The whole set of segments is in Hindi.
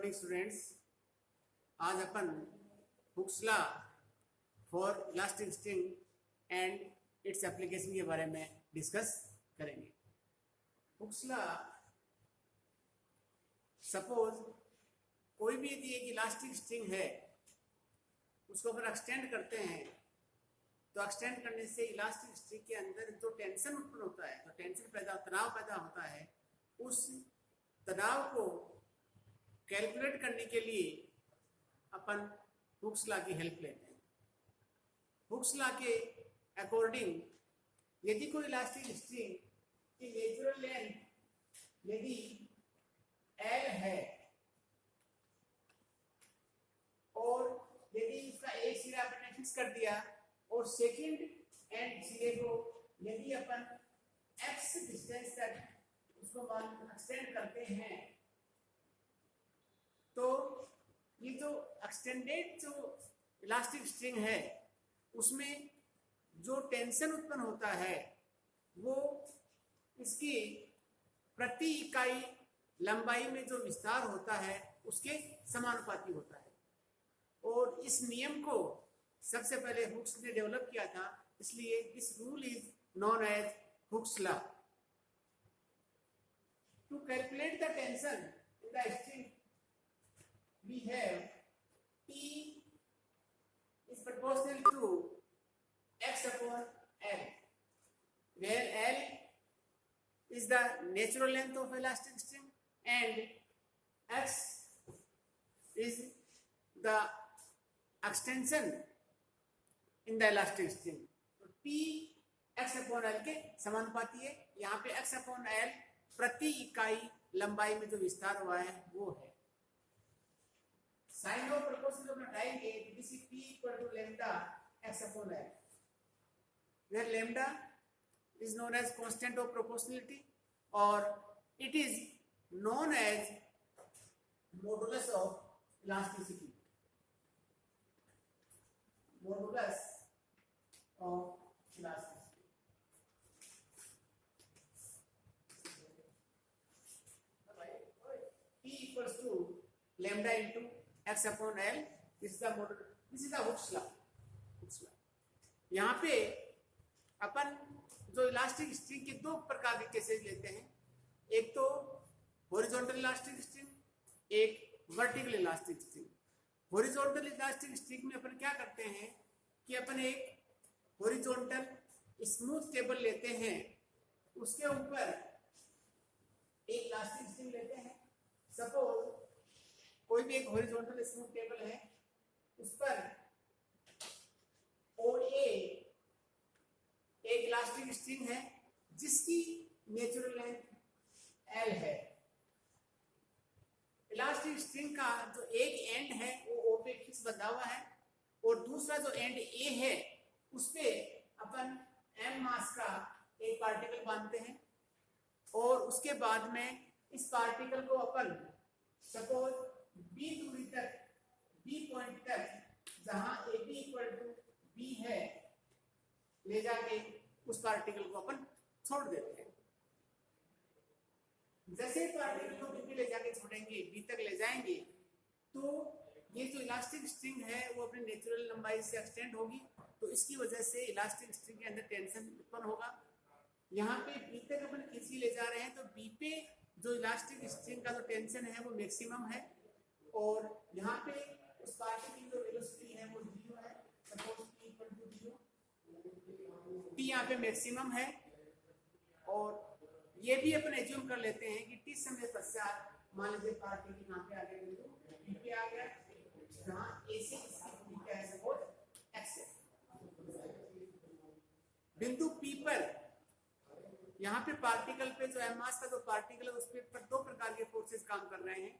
Morning students. आज अपन Hooke's law for elastic string and its application के बारे में डिस्कस करेंगे। हुक्स लॉ, सपोज कोई भी यदि एक इलास्टिक स्ट्रिंग है उसको अगर एक्सटेंड करते हैं तो एक्सटेंड करने से इलास्टिक स्ट्रिंग के अंदर जो टेंशन उत्पन्न होता है, तो टेंशन तनाव पैदा होता है, उस तनाव को कैलकुलेट करने के लिए अपन हुक्स लॉ की हेल्प लेते हैं। हुक्स लॉ के अकॉर्डिंग यदि कोई इलास्टिक स्ट्रिंग की नेचुरल लेंथ यदि L है और यदि इसका एक सिरा आपने फिक्स कर दिया और सेकंड एंड सिरे को यदि अपन x डिस्टेंस तक उसको एक्सटेंड करते हैं तो ये जो एक्सटेंडेड जो इलास्टिक स्ट्रिंग है उसमें जो टेंशन उत्पन्न होता है वो इसकी प्रति इकाई लंबाई में जो विस्तार होता है उसके समानुपाती होता है। और इस नियम को सबसे पहले हुक्स ने डेवलप किया था, इसलिए this rule is known as Hooke's law. To calculate the tension in the string we have T is proportional to x upon L, where L is the natural length of elastic string and x is the extension in the elastic string. तो T x upon L के समानुपाती है। यहाँ पे x upon L प्रति इकाई लंबाई में जो विस्तार हुआ है वो है। साइन ऑफ प्रोपोर्शनल में हटाएंगे, this is p equal to lambda x upon l, where lambda is known as constant of proportionality और it is known as modulus of elasticity, modulus of elasticity. p equals to lambda into x upon L, this is the model, this is the Hooke's law. Hooke's law. यहाँ पे अपन जो इलास्टिक स्ट्रिंग के दो प्रकार के केसेस लेते हैं, एक तो हॉरिजॉन्टल इलास्टिक स्ट्रिंग, एक vertical elastic string. Horizontal elastic string में अपन क्या करते हैं कि अपन एक हॉरिजॉन्टल स्मूथ टेबल लेते हैं, उसके ऊपर एक इलास्टिक स्ट्रिंग लेते हैं। सपोज कोई भी एक हॉरिजॉन्टल स्मूथ टेबल है, उस पर OA एक इलास्टिक स्ट्रिंग है जिसकी नेचुरल लेंथ L है। इलास्टिक स्ट्रिंग का जो एक एंड है वो O पे फिक्स बंधा हुआ है और दूसरा जो एंड A है उस पे अपन M मास का एक पार्टिकल बांधते हैं और उसके बाद में इस पार्टिकल को अपन सपोज B दूरी तक, B पॉइंट तक जहां AB इक्वल टू B है ले जाके उस पार्टिकल को अपन छोड़ देते हैं। जैसे पार्टिकल को B ले जाके छोड़ेंगे, B तक ले जाएंगे, तो ये जो इलास्टिक स्ट्रिंग है वो अपनी नेचुरल लंबाई से एक्सटेंड होगी, तो इसकी वजह से इलास्टिक स्ट्रिंग के अंदर टेंशन उत्पन्न होगा। यहाँ पे B तक अपन खींची ले जा रहे हैं तो B पे जो इलास्टिक स्ट्रिंग का जो टेंशन है वो मैक्सिमम है और यहाँ पे उस पार्टिकल की जो वेलोसिटी है वो 0 है। Suppose p equal to 0, p यहाँ पे मैक्सिमम है और ये भी अपन एज्यूम कर लेते हैं कि t समय पश्चात मान लीजिए पार्टिकल यहाँ पे आ गया, बिंदु p पे आ गया, जहाँ a से इसकी क्या है सपोज x है। बिंदु p पर यहाँ पे पार्टिकल पे जो m मास का जो पार्टिकल है उस पर दो प्रकार के फोर्सेस काम कर रहे हैं,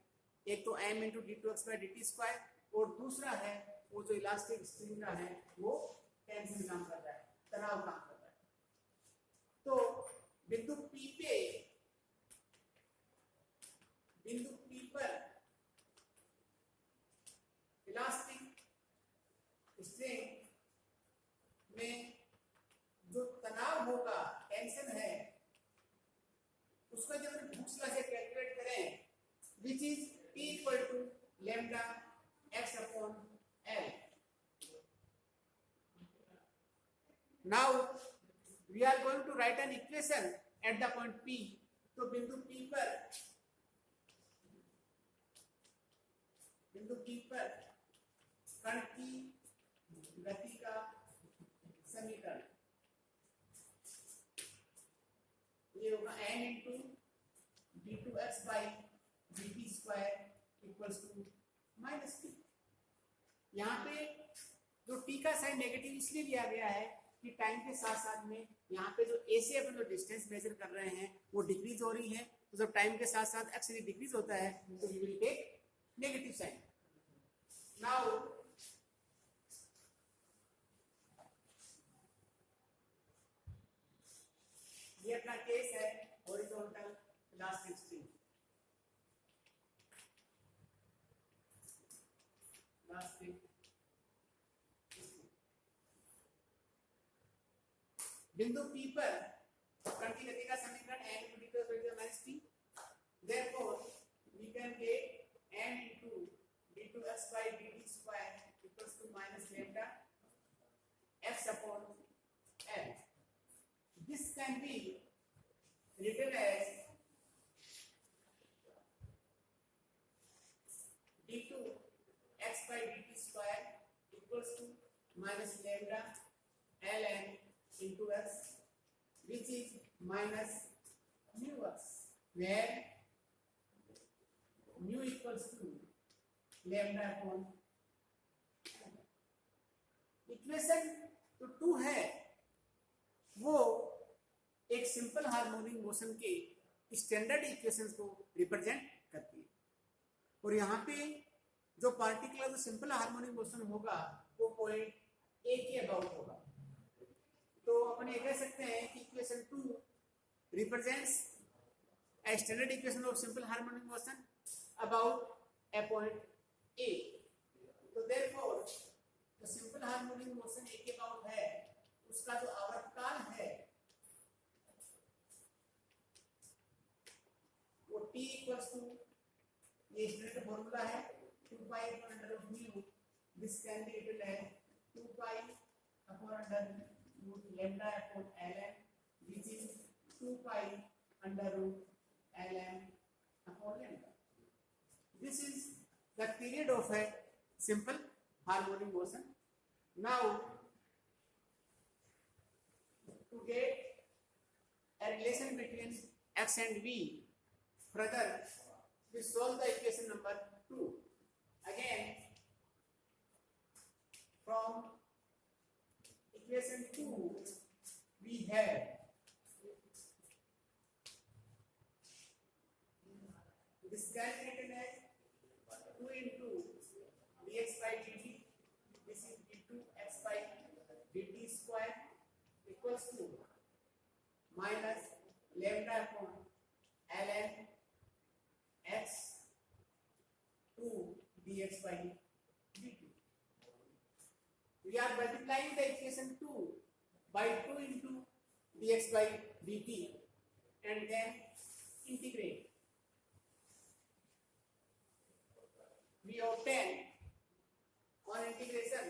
एक तो m इंटू d2x/dt² और दूसरा है वो जो इलास्टिक स्ट्रिंग का है वो टेंशन काम कर रहा है, तनाव काम कर रहा है। तो बिंदु P पर इलास्टिक स्ट्रिंग में जो तनाव होगा, टेंशन है, उसका जब हम हुक्स लॉ से कैलकुलेट करें, which is T equal to lambda x upon L. Now we are going to write an equation at the point P. तो बिंदु P पर कण की गति का समीकरण ये होगा n into d2x by dt square equals to minus T. यहाँ पे जो t का साइन नेगेटिव इसलिए लिया गया है कि टाइम के साथ साथ में यहाँ पे जो a से अपन जो डिस्टेंस मेजर कर रहे हैं वो डिक्रीज हो रही है, तो जब टाइम के साथ साथ x डिक्रीज होता है तो we will take negative sign. Now ये अपना केस है हॉरिजॉन्टल इलास्टिक स्ट्रिंग। बिंदु P पर कण की गति का समीकरण n into d plus by minus t. Therefore, we can get n into d2x by dt square equals to minus lambda x upon L. This can be written as d2x by dt square equals to minus lambda ln into x, which is minus mu x, where mu equals to lambda upon equation तो 2 है वो एक सिंपल हार्मोनिक मोशन के स्टैंडर्ड इक्वेशंस को रिप्रेजेंट करती है, और यहाँ पे जो पार्टिकुलर जो सिंपल हार्मोनिक मोशन होगा वो पॉइंट ए के अबाउट होगा। तो अपन ये कह सकते हैं कि equation 2 represents a standard equation of simple harmonic motion about A point A. तो देयरफॉर जो सिंपल हार्मोनिक मोशन ए के अबाउट है उसका जो आवर्तकाल है वो t इक्वल्स टू ये स्टैंडर्ड फॉर्मूला है 2 pi upon under root mu, this can be written as 2 pi upon under root lambda upon ln, which is 2 pi under root ln upon lambda. This is the period of a simple harmonic motion. Now to get a relation between x and v, further we solve the equation number 2. Again from equation 2 we have this calculated as 2 into dx by dt, this is d2x by dt square equals to minus lambda upon ln x 2 dx by dt. We are multiplying the equation 2 by 2 into dx by dt and then integrate. We obtain on integration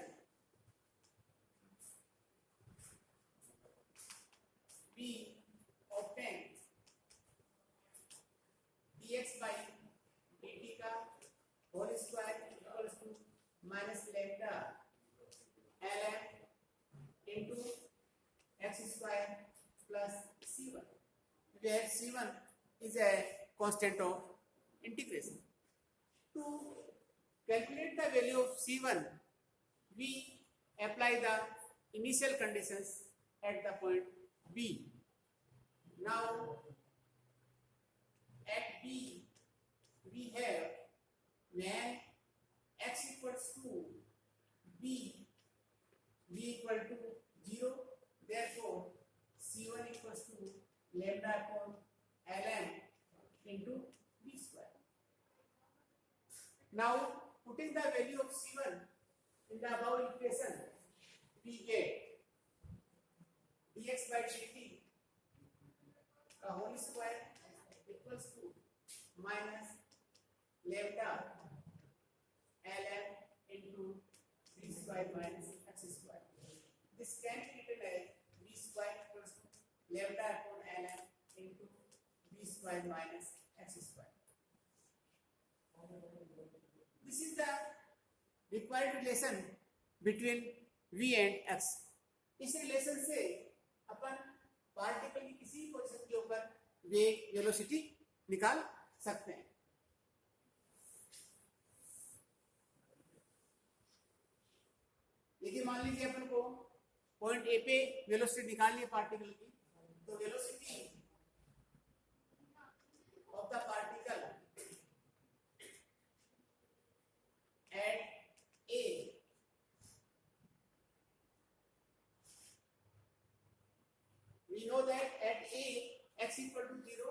we obtain dx by dt का whole square equals to minus lambda ln into x square plus c1, where c1 is a constant of integration. To calculate the value of c1, we apply the initial conditions at the point b. Now at b we have when x equals to b equal to 0, therefore c1 equals to lambda upon ln into b square. Now putting the value of c1 in the above equation, we get dx by dt the whole square equals to minus lambda square minus x square. This can be written as b square equals to lambda upon ln into b square minus x square. This is the required relation between v and x. इस रिलेशन से अपन पार्टिकल की किसी पोजीशन के ऊपर वेग वेलोसिटी निकाल सकते हैं. यदि मान लीजिए अपन को पॉइंट ए पे वेलोसिटी निकालनी है पार्टिकल की, तो velocity of the particle at A we know that at a x equal to 0